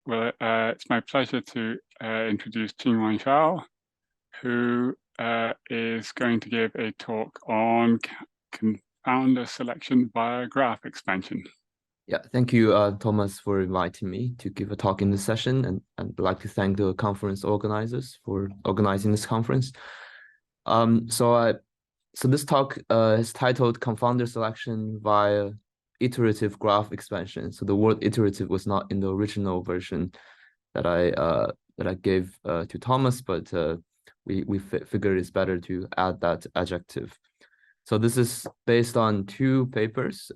Well, it's my pleasure to introduce Qingyuan Zhao, who is going to give a talk on confounder selection via graph expansion. Yeah, thank you, Thomas, for inviting me to give a talk in this session, and I'd like to thank the conference organizers for organizing this conference. So this talk is titled "Confounder Selection via Iterative Graph Expansion." So the word "iterative" was not in the original version that I gave to Thomas, but we figured it's better to add that adjective. So this is based on two papers.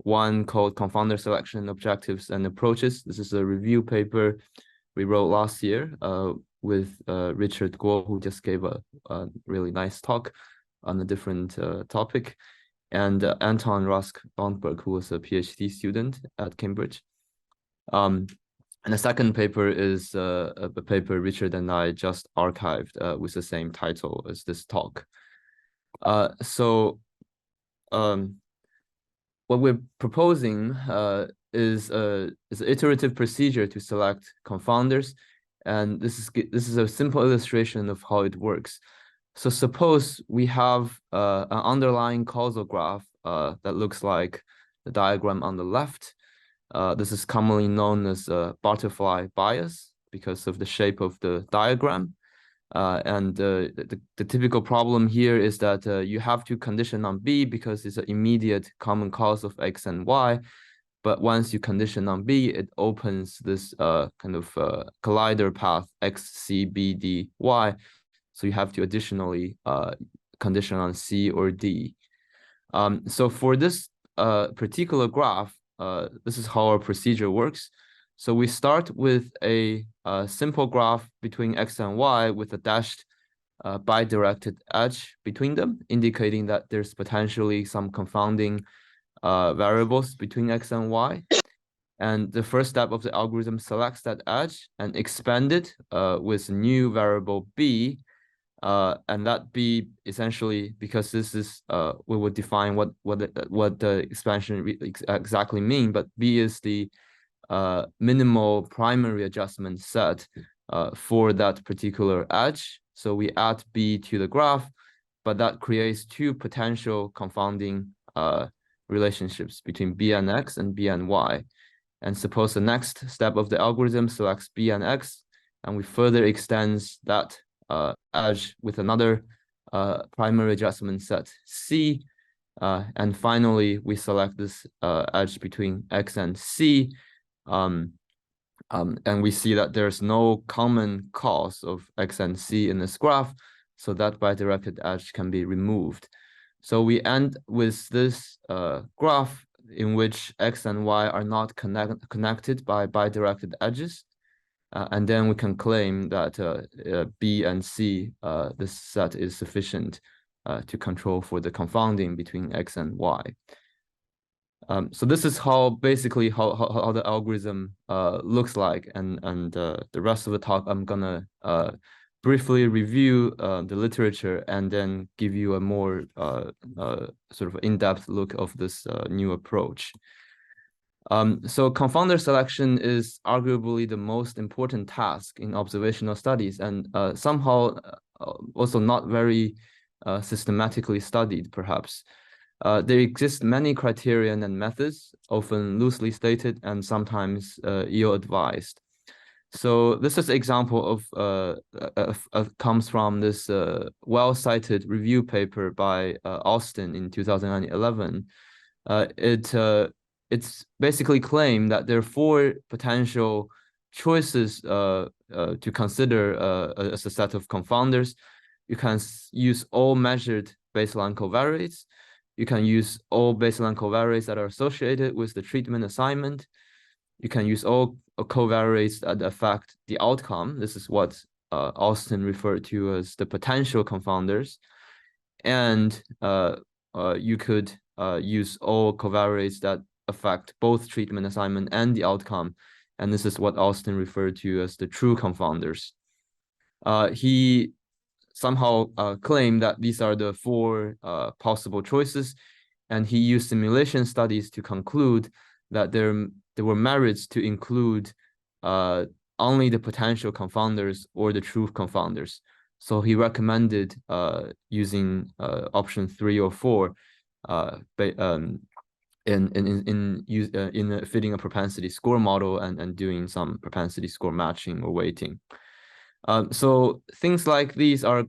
One called Confounder Selection Objectives and Approaches. This is a review paper we wrote last year with Richard Guo, who just gave a really nice talk on a different topic, and Anton Rask-Bondberg, who was a PhD student at Cambridge. And the second paper is a paper Richard and I just archived with the same title as this talk. What we're proposing is an iterative procedure to select confounders, and this is a simple illustration of how it works. So suppose we have an underlying causal graph that looks like the diagram on the left. This is commonly known as butterfly bias because of the shape of the diagram. And the typical problem here is that you have to condition on B because it's an immediate common cause of X and Y. But once you condition on B, it opens this kind of collider path X, C, B, D, Y. So you have to additionally condition on C or D. So for this particular graph, this is how our procedure works. So we start with a simple graph between X and Y with a dashed bidirected edge between them, indicating that there's potentially some confounding variables between X and Y. And the first step of the algorithm selects that edge and expands it with a new variable B. And that B essentially, because this is we will define what the expansion exactly mean, but B is the minimal primary adjustment set for that particular edge. So we add B to the graph, but that creates two potential confounding relationships between B and X and B and Y. And suppose the next step of the algorithm selects B and X, and we further extends that edge with another primary adjustment set C. And finally, we select this edge between X and C. And we see that there's no common cause of X and C in this graph, so that bidirected edge can be removed. So we end with this graph in which X and Y are not connected by bidirected edges. And then we can claim that B and C, this set is sufficient to control for the confounding between X and Y. So this is basically how the algorithm looks like, and the rest of the talk I'm gonna briefly review the literature and then give you a more sort of in-depth look of this new approach. So confounder selection is arguably the most important task in observational studies, and somehow also not very systematically studied, perhaps. There exist many criterion and methods, often loosely stated and sometimes ill-advised. So this is an example of comes from this well-cited review paper by Austin in 2011. It's basically claimed that there are four potential choices to consider as a set of confounders. You can use all measured baseline covariates. You can use all baseline covariates that are associated with the treatment assignment. You can use all covariates that affect the outcome. This is what Austin referred to as the potential confounders. And you could use all covariates that affect both treatment assignment and the outcome. And this is what Austin referred to as the true confounders. He somehow claimed that these are the four possible choices, and he used simulation studies to conclude that there were merits to include only the potential confounders or the true confounders. So he recommended using option 3 or 4 in fitting a propensity score model and doing some propensity score matching or weighting. So things like these are,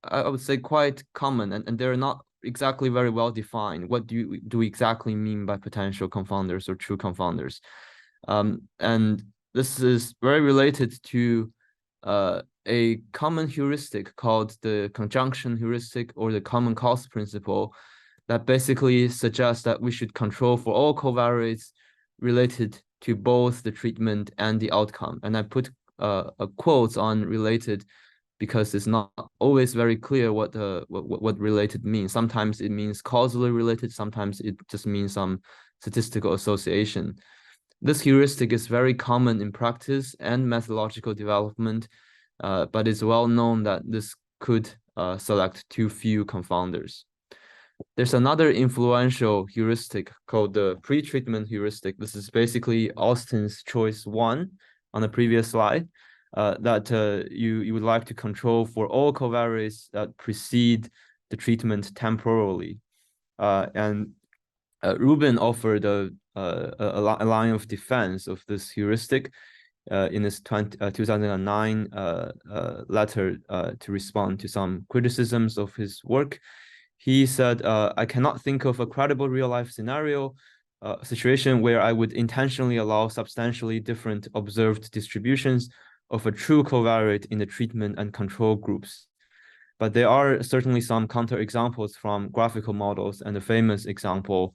I would say, quite common, and they're not exactly very well defined. What do we exactly mean by potential confounders or true confounders? And this is very related to a common heuristic called the conjunction heuristic or the common cause principle that basically suggests that we should control for all covariates related to both the treatment and the outcome. And I put quotes on related because it's not always very clear what related means. Sometimes it means causally related, sometimes it just means some statistical association. This heuristic is very common in practice and methodological development, but it's well known that this could select too few confounders. There's another influential heuristic called the pre-treatment heuristic. This is basically Austin's choice 1 on the previous slide, that you would like to control for all covariates that precede the treatment temporally. And Rubin offered a line of defense of this heuristic in his 2009 letter to respond to some criticisms of his work. He said, I cannot think of a credible real-life scenario, situation where I would intentionally allow substantially different observed distributions of a true covariate in the treatment and control groups. But there are certainly some counterexamples from graphical models, and the famous example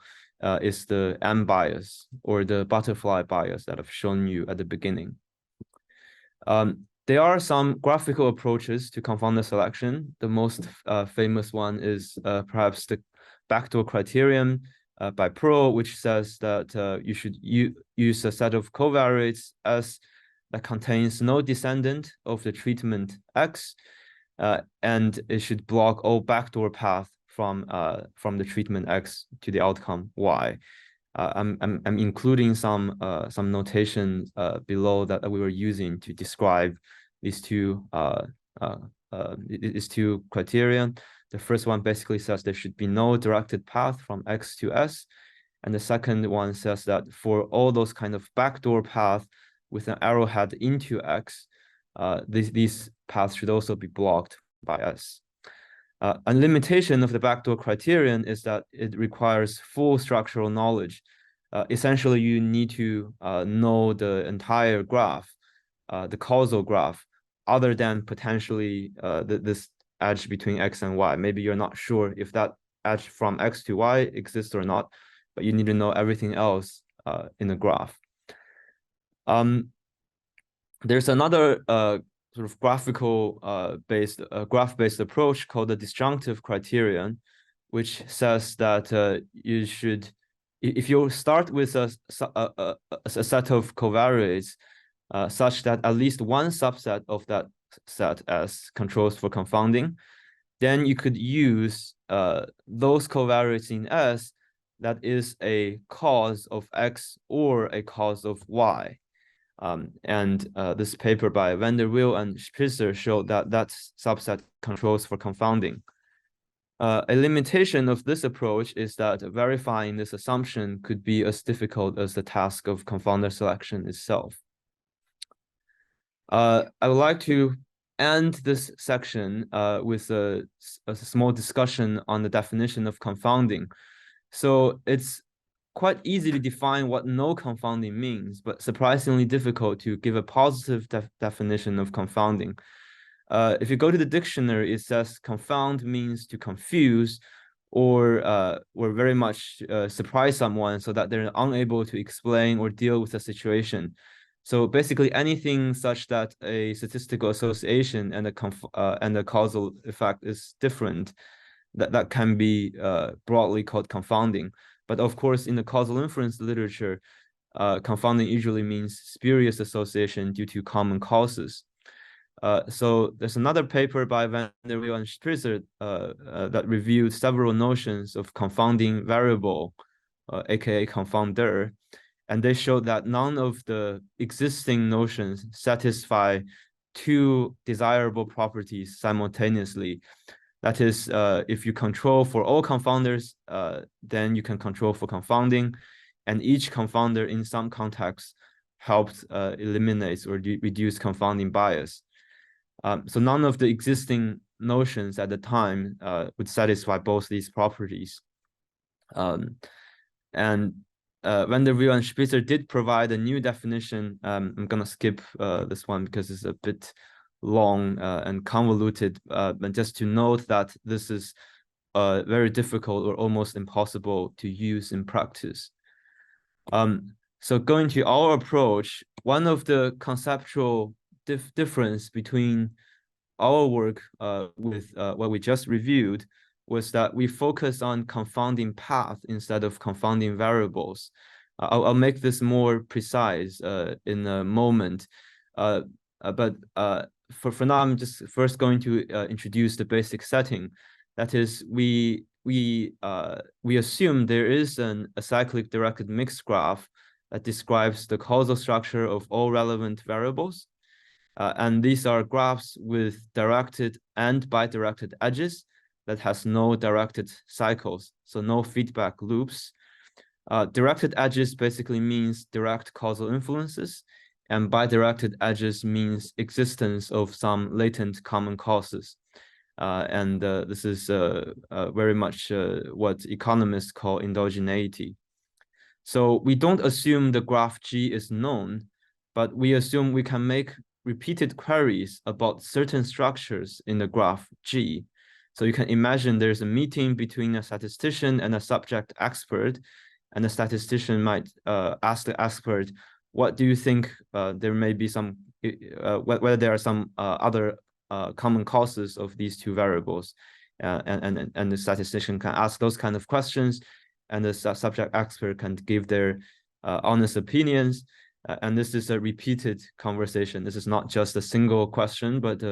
is the M bias or the butterfly bias that I've shown you at the beginning. There are some graphical approaches to confounder selection. The most famous one is perhaps the backdoor criterion by Pro, which says that you should use a set of covariates S that contains no descendant of the treatment X, and it should block all backdoor path from the treatment X to the outcome Y. I'm including some notation below that we were using to describe these two criteria. The first one basically says there should be no directed path from X to S, and the second one says that for all those kind of backdoor path with an arrowhead into X, these paths should also be blocked by S. A limitation of the backdoor criterion is that it requires full structural knowledge. Essentially, you need to know the entire graph, the causal graph, other than potentially this edge between X and Y. Maybe you're not sure if that edge from X to Y exists or not, but you need to know everything else in the graph. There's another sort of graph-based approach called the disjunctive criterion, which says that you should, if you start with a set of covariates such that at least one subset of that set as controls for confounding, then you could use those covariates in S that is a cause of X or a cause of Y. This paper by Van der Wiel and Spitzer showed that that subset controls for confounding. A limitation of this approach is that verifying this assumption could be as difficult as the task of confounder selection itself. I would like to end this section with a small discussion on the definition of confounding. So it's quite easy to define what no confounding means, but surprisingly difficult to give a positive definition of confounding. If you go to the dictionary, it says confound means to confuse or very much surprise someone so that they're unable to explain or deal with a situation. So basically anything such that a statistical association and a causal effect is different, that can be broadly called confounding. But of course, in the causal inference literature, confounding usually means spurious association due to common causes. So there's another paper by Van der Wiel and Spitzer that reviewed several notions of confounding variable, aka confounder. And they showed that none of the existing notions satisfy two desirable properties simultaneously. That is, if you control for all confounders, then you can control for confounding, and each confounder in some contexts helps eliminate or reduce confounding bias. So none of the existing notions at the time would satisfy both these properties. And Vandervelde and Spitzer did provide a new definition. I'm going to skip this one because it's a bit long and convoluted, but just to note that this is very difficult or almost impossible to use in practice. So going to our approach, one of the conceptual difference between our work with what we just reviewed was that we focus on confounding path instead of confounding variables. I'll make this more precise in a moment. But for now, I'm just first going to introduce the basic setting. That is, we assume there is a cyclic directed mixed graph that describes the causal structure of all relevant variables. And these are graphs with directed and bidirected edges that has no directed cycles, so no feedback loops. Directed edges basically means direct causal influences, and bidirected edges means existence of some latent common causes. And this is very much what economists call endogeneity. So we don't assume the graph G is known, but we assume we can make repeated queries about certain structures in the graph G. So you can imagine there's a meeting between a statistician and a subject expert, and the statistician might ask the expert, what do you think there may be some, whether there are some other common causes of these two variables? And the statistician can ask those kind of questions, and the subject expert can give their honest opinions. And this is a repeated conversation. This is not just a single question, but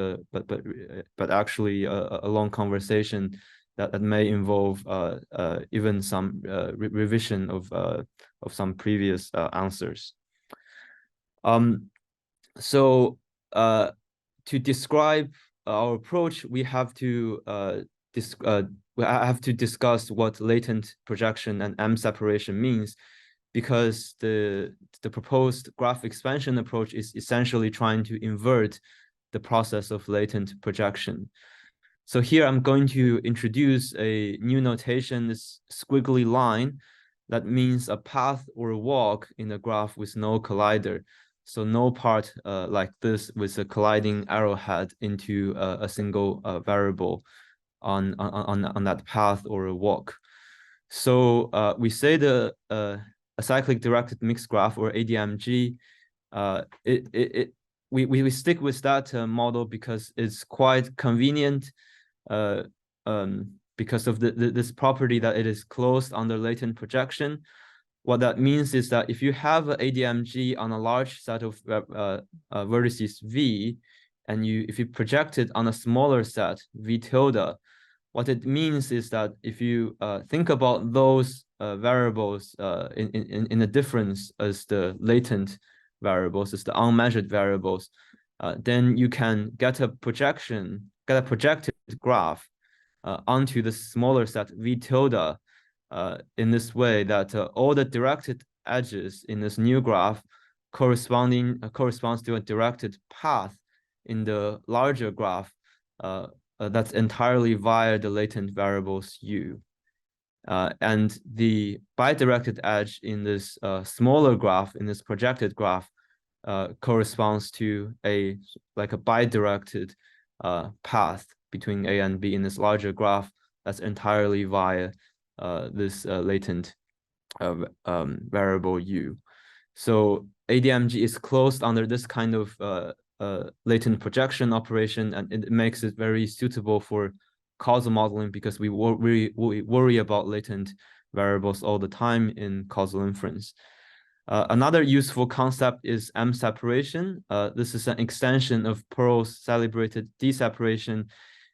actually a long conversation that may involve even some revision of some previous answers. So to describe our approach, we have to discuss what latent projection and M separation means, because the proposed graph expansion approach is essentially trying to invert the process of latent projection. So here I'm going to introduce a new notation, this squiggly line, that means a path or a walk in a graph with no collider. So no part like this with a colliding arrowhead into a single variable on that path or a walk. So we say a cyclic directed mixed graph, or ADMG, we stick with that model because it's quite convenient, because of this property that it is closed under latent projection. What that means is that if you have an ADMG on a large set of vertices V, and if you project it on a smaller set, V tilde, what it means is that if you think about those variables in a difference as the latent variables, as the unmeasured variables, then you can get a projected graph onto the smaller set V tilde in this way, that all the directed edges in this new graph corresponds to a directed path in the larger graph that's entirely via the latent variables U. And the bidirected edge in this smaller graph, in this projected graph, corresponds to a bidirected path between A and B in this larger graph that's entirely via this latent variable U. So ADMG is closed under this kind of latent projection operation, and it makes it very suitable for causal modeling, because we worry about latent variables all the time in causal inference. Another useful concept is M separation. This is an extension of Pearl's celebrated D separation,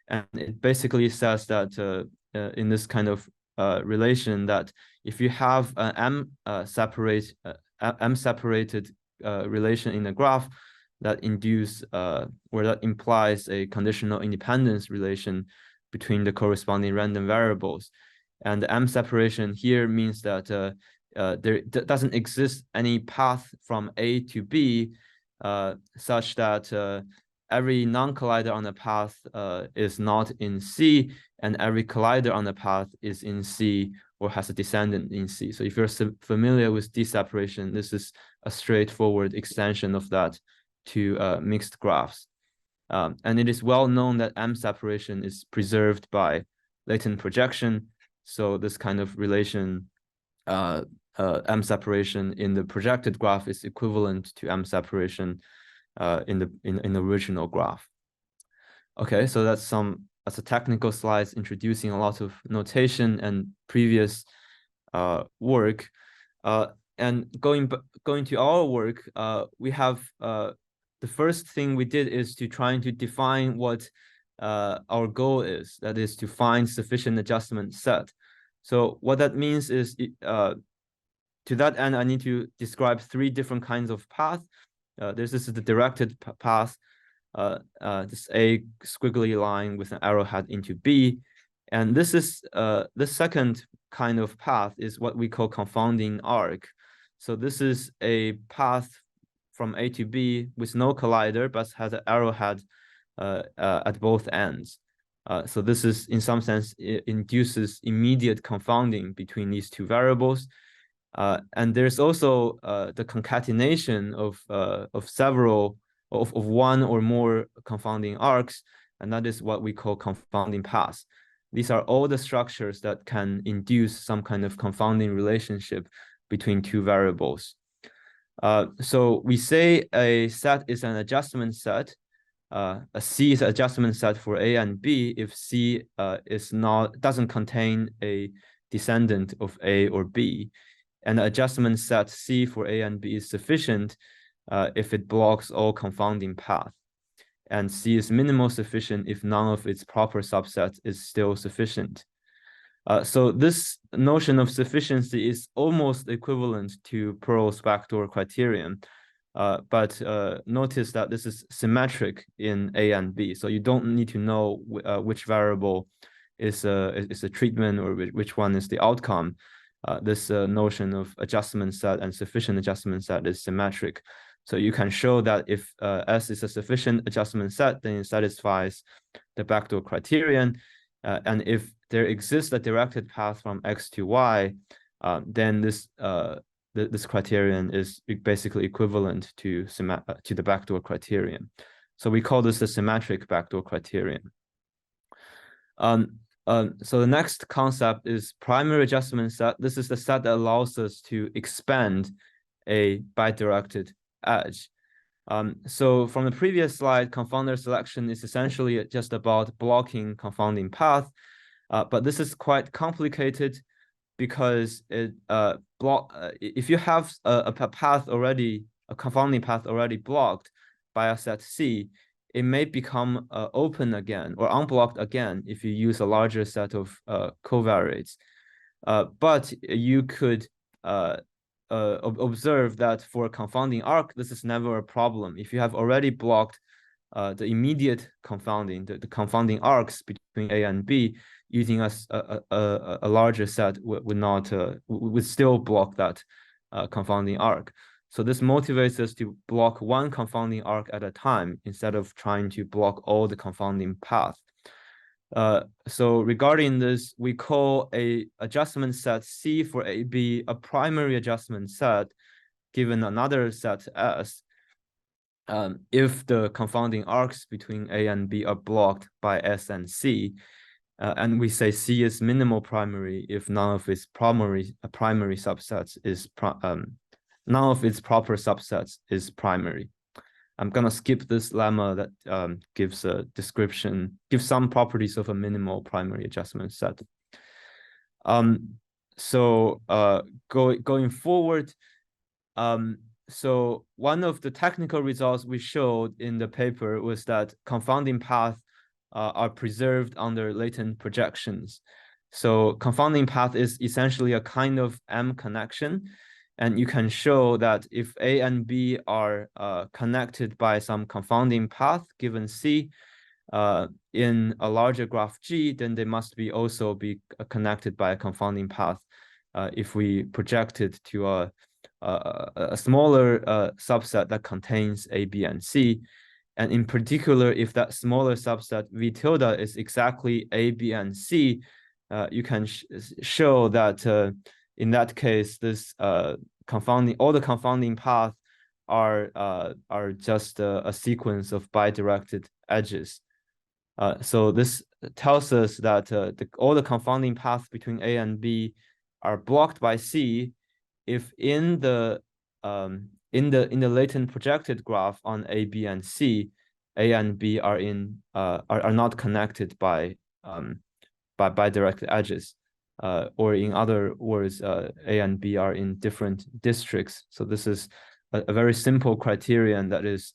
and it basically says that in this kind of relation, that if you have an M separate M-separated relation in the graph that that implies a conditional independence relation between the corresponding random variables. And the M separation here means that there doesn't exist any path from A to B such that every non-collider on the path is not in C, and every collider on the path is in C or has a descendant in C. So if you're familiar with D-separation, this is a straightforward extension of that to mixed graphs. And it is well known that M separation is preserved by latent projection. So this kind of relation, M separation in the projected graph is equivalent to M separation in the original graph. Okay, so that's a technical slides introducing a lot of notation and previous work. And going to our work, we have the first thing we did is to trying to define what our goal is. That is to find sufficient adjustment set. So what that means is, to that end, I need to describe 3 different kinds of path. This is the directed path. This A squiggly line with an arrowhead into B. And this is the second kind of path is what we call confounding arc. So this is a path from A to B with no collider, but has an arrowhead at both ends. So this is, in some sense, it induces immediate confounding between these 2 variables. And there's also the concatenation of one or more confounding arcs, and that is what we call confounding paths. These are all the structures that can induce some kind of confounding relationship between 2 variables. So we say a set is an adjustment set. A C is an adjustment set for A and B if C doesn't contain a descendant of A or B. And the adjustment set C for A and B is sufficient if it blocks all confounding paths. And C is minimal sufficient if none of its proper subsets is still sufficient. So this notion of sufficiency is almost equivalent to Pearl's backdoor criterion. But notice that this is symmetric in A and B. So you don't need to know which variable is a treatment or which one is the outcome. This notion of adjustment set and sufficient adjustment set is symmetric. So you can show that if S is a sufficient adjustment set, then it satisfies the backdoor criterion. And if there exists a directed path from X to Y, then this criterion is basically equivalent to the backdoor criterion. So we call this the symmetric backdoor criterion. So the next concept is primary adjustment set. This is the set that allows us to expand a bidirected edge. So from the previous slide, confounder selection is essentially just about blocking confounding path, but this is quite complicated because if you have a path already, a confounding path already blocked by a set C, it may become open again or unblocked again if you use a larger set of covariates. But you could observe that for a confounding arc, this is never a problem. If you have already blocked the immediate confounding, the confounding arcs between A and B, using a larger set would still block that confounding arc. So this motivates us to block one confounding arc at a time instead of trying to block all the confounding paths. So regarding this, we call a adjustment set C for AB a primary adjustment set given another set S if the confounding arcs between A and B are blocked by S and C. And we say C is minimal primary if none of its primary subsets is none of its proper subsets is primary. I'm gonna skip this lemma that gives a description, gives some properties of a minimal primary adjustment set. So going forward, so one of the technical results we showed in the paper was that confounding paths are preserved under latent projections. So confounding path is essentially a kind of M connection. And you can show that if A and B are connected by some confounding path given C in a larger graph G, then they must also be connected by a confounding path if we project it to a smaller subset that contains A, B, and C. And in particular, if that smaller subset V tilde is exactly A, B, and C, you can show that in that case, this all the confounding paths are just a sequence of bidirected edges. So this tells us that all the confounding paths between A and B are blocked by C if in the latent projected graph on A, B, and C, A and B are not connected by bidirected edges. Or in other words, A and B are in different districts. So this is a very simple criterion that is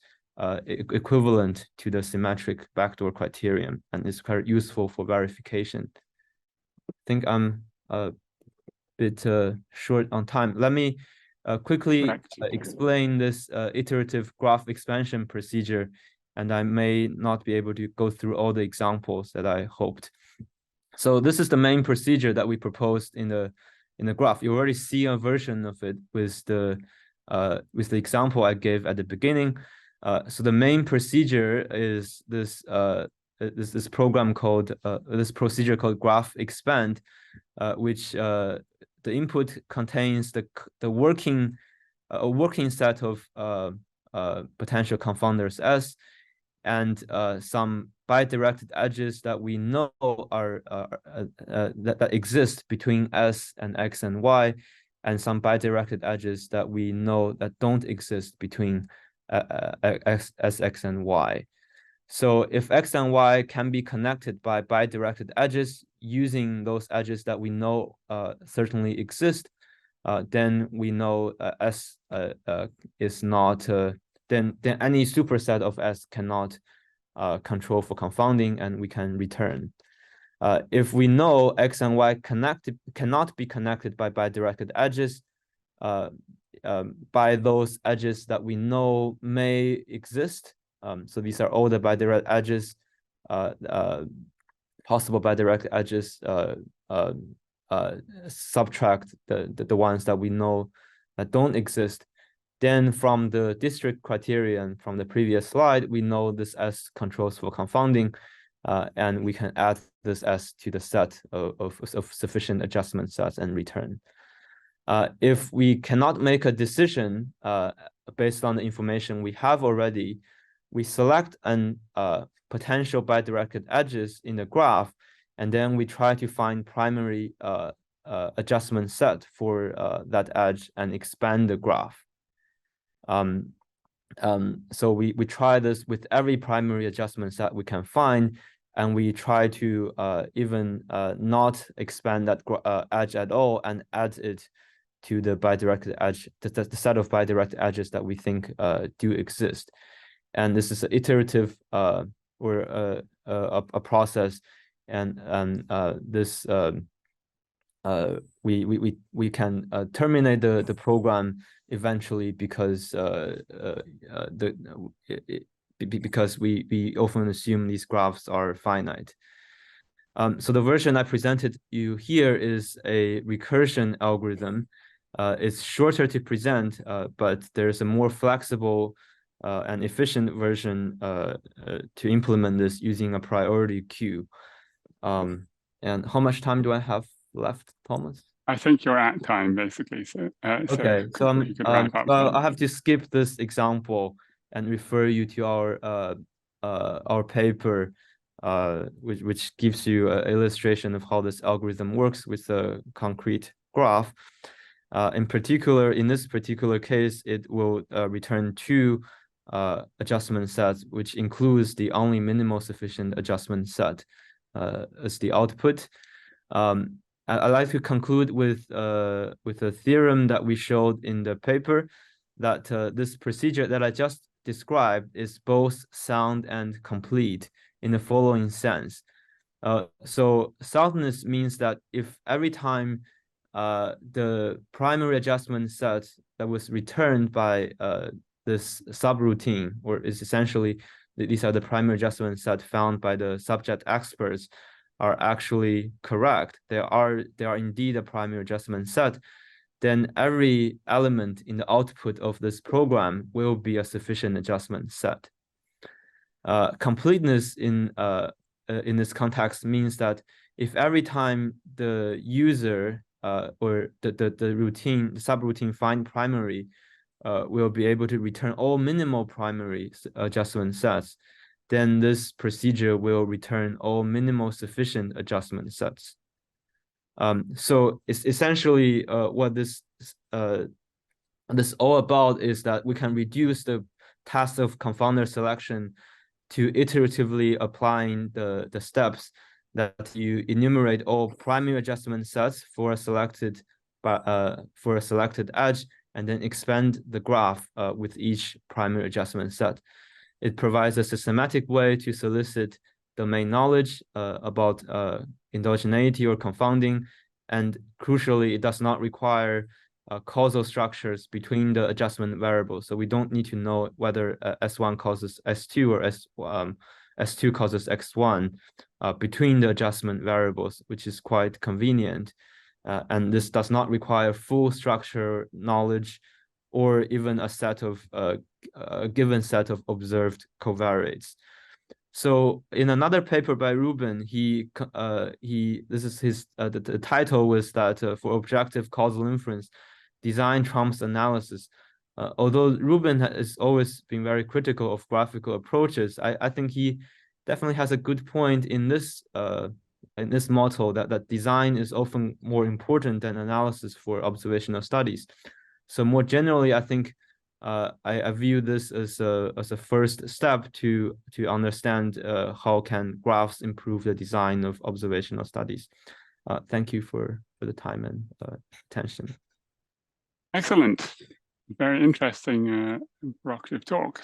equivalent to the symmetric backdoor criterion and is quite useful for verification. I think I'm a bit short on time. Let me quickly explain this iterative graph expansion procedure, and I may not be able to go through all the examples that I hoped. So this is the main procedure that we proposed in the graph. You already see a version of it with the example I gave at the beginning. So the main procedure is this program called this procedure called graph expand, which the input contains the working set of potential confounders S, and some bidirected edges that we know are that exist between S and X and Y, and some bidirected edges that we know that don't exist between S, X, and Y. So if X and Y can be connected by bidirected edges using those edges that we know certainly exist, then we know S is not, then any superset of S cannot control for confounding, and we can return. If we know X and Y cannot be connected by bidirected edges, by those edges that we know may exist, so these are all the bidirect edges, possible bidirect edges, subtract the ones that we know that don't exist. Then from the district criterion from the previous slide, we know this S controls for confounding, and we can add this S to the set of sufficient adjustment sets and return. If we cannot make a decision based on the information we have already, we select an potential bidirected edges in the graph, and then we try to find primary adjustment set for that edge and expand the graph. So we try this with every primary adjustment set we can find, and we try to even not expand that edge at all and add it to the bidirected edge, the set of bidirected edges that we think do exist. And this is an iterative or a process, and this we can terminate the program eventually because because we often assume these graphs are finite. So the version I presented you here is a recursion algorithm. It's shorter to present, but there's a more flexible and efficient version to implement this using a priority queue. And how much time do I have left, Thomas? I think you're at time, basically. So okay, so I have to skip this example and refer you to our paper, which gives you an illustration of how this algorithm works with a concrete graph. In particular, in this particular case, it will return two adjustment sets, which includes the only minimal sufficient adjustment set as the output. I'd like to conclude with a theorem that we showed in the paper, that this procedure that I just described is both sound and complete in the following sense. So soundness means that if every time the primary adjustment set that was returned by this subroutine, or is essentially these are the primary adjustment set found by the subject experts, are actually correct. They are indeed a primary adjustment set, then every element in the output of this program will be a sufficient adjustment set. Completeness in this context means that if every time the user or the subroutine find primary will be able to return all minimal primary adjustment sets, then this procedure will return all minimal sufficient adjustment sets. So it's essentially what this all about is that we can reduce the task of confounder selection to iteratively applying the steps that you enumerate all primary adjustment sets for a selected edge, and then expand the graph with each primary adjustment set. It provides a systematic way to solicit domain knowledge about endogeneity or confounding, and crucially, it does not require causal structures between the adjustment variables. So we don't need to know whether S1 causes S2 or S2 causes X1 between the adjustment variables, which is quite convenient. And this does not require full structure knowledge or even a given set of observed covariates. So in another paper by Rubin, the title was that for objective causal inference, design trumps analysis. Although Rubin has always been very critical of graphical approaches, I think he definitely has a good point in this motto that design is often more important than analysis for observational studies. So more generally, I think I view this as a first step to understand how can graphs improve the design of observational studies. Thank you for the time and attention. Excellent. Very interesting, provocative talk.